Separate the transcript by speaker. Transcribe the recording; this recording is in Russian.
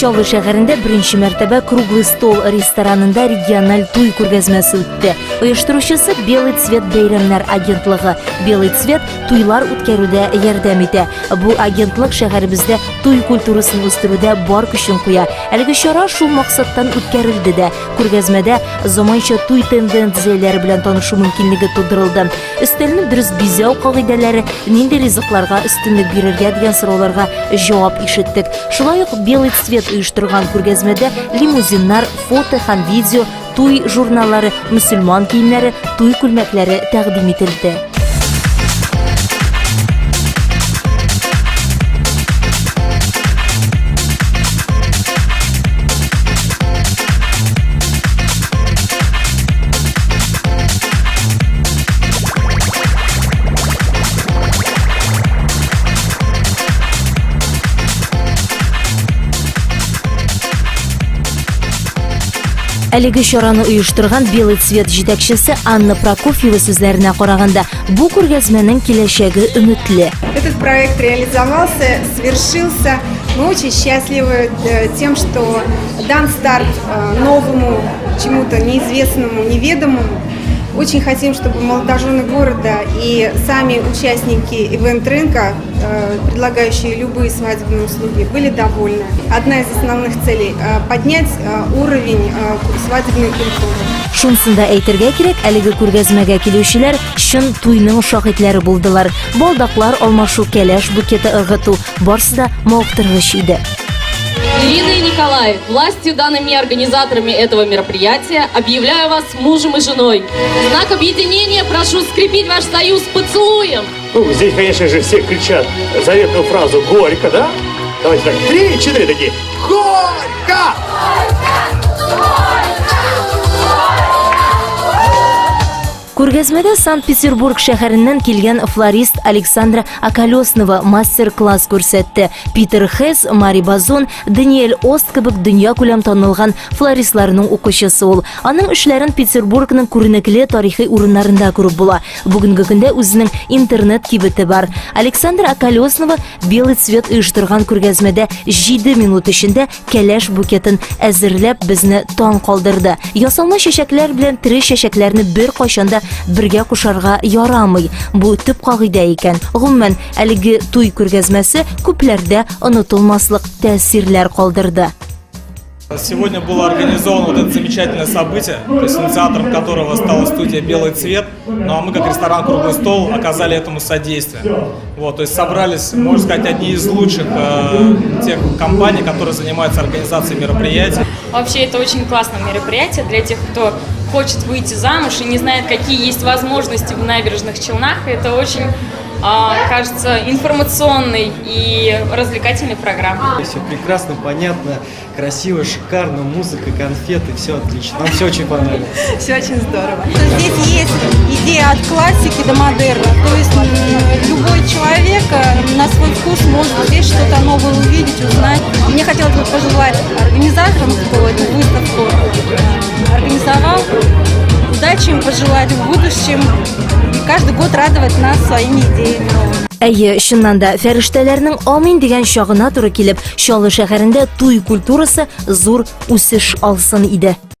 Speaker 1: Чаллы шәһәрендә беренче мәртәбә Круглый стол ресторанында региональ туй күргәзмәсе үтте. Оештыручысы Белый цвет бәйрәмнәр агентлыгы. Белый цвет туйлар үткәрүдә ярдәм итә. Бу агентлык шәһәребездә туй культурасын үстерүдә бар көчен куя. Әлеге чара шул максаттан үткәрелде дә. Күргәзмәдә заманча туй тенденцияләре белән танышу мөмкинлеге тудырылды. Өстәлне дөрес бизәү кагыйдәләре, нинди ризыкларга өстенлек бирергә дигән сорауларга җавап ишеттек. Шулай ук Белый цвет оештырган күргәзмәдә лимузиннар, фото һәм видео, туй журналлары, мөселман киемнәре, туй күлмәкләре тәкъдим ителде. Әлеге чараны оештырган Белый цвет җитәкчесе Анна Прокофьева сүзләренә караганда, бу күргәзмәнең киләчәге өметле.
Speaker 2: Этот проект реализовался, свершился. Мы очень счастливы тем, что дан старт новому, чему-то неизвестному, неведомому. Очень хотим, чтобы молодожены города и сами участники ивент-рынка, предлагающие любые свадебные услуги, были довольны. Одна из основных целей – поднять уровень свадебной культуры.
Speaker 1: Шунсында әйтергә кирәк, әлеге күргәзмәгә килүчеләр чын туйның шаһитлары булдылар. Балдаклар алмашу, кәләш букеты ыргыту, барысы да мавыктыргыч иде.
Speaker 3: Ирина и Николай, властью, данными организаторами этого мероприятия, объявляю вас мужем и женой. В знак объединения прошу скрепить ваш союз поцелуем.
Speaker 4: Ну, здесь, конечно же, все кричат заветную фразу «Горько», да? Давайте так, 3-4 такие. Горько!
Speaker 1: Күргәзмәдә Санкт-Петербург шәһәреннән килгән флорист Александра Акалёснова мастер-класс күрсәтте. Питер Хесс, Мари Базон, Даниэль Ост кебек дөнья күләм танылган флористларның укучысы ул. Аның эшләрен Петербургның күренекле тарихи урыннарында күреп була. Бүгенге көндә үзенең интернет кибете бар. Александра Акалёснова Белый цвет оештырган күргәзмәдә 7 минут эчендә кәләш букетін әзерләп безне таң калдырды. Ясалма чәчәкләр белән тере чәчәкләрне бер кайчанда бергә кушарга ярамый. Бу төп кагыйдә икән. Гомумән, әлеге туй күргәзмәсе күпләрдә онытылмаслык тәэсирләр калдырды.
Speaker 5: Сегодня было организовано вот это замечательное событие, то есть инициатором которого стала студия «Белый цвет», ну а мы как ресторан «Круглый стол» оказали этому содействие. Вот, то есть собрались, можно сказать, одни из лучших тех компаний, которые занимаются организацией мероприятий.
Speaker 6: Вообще это очень классное мероприятие для тех, кто хочет выйти замуж и не знает, какие есть возможности в Набережных Челнах. Это очень, кажется, информационной и развлекательной программой.
Speaker 7: Все прекрасно, понятно, красиво, шикарно, музыка, конфеты, все отлично. Нам все очень понравилось.
Speaker 2: Все очень здорово.
Speaker 8: Здесь есть идея от классики до модерна. То есть любой человек на свой вкус может здесь что-то новое увидеть, узнать. Мне хотелось бы пожелать организаторам, кто эту выставку организовал, удачи им пожелать в будущем и каждый год радовать нас своими идеями.
Speaker 1: Әйе, чыннан да фәрештәләрнең амин дигән чагына туры килеп, Чаллы шәһәрендә туй культурасы зур үсеш алсын иде.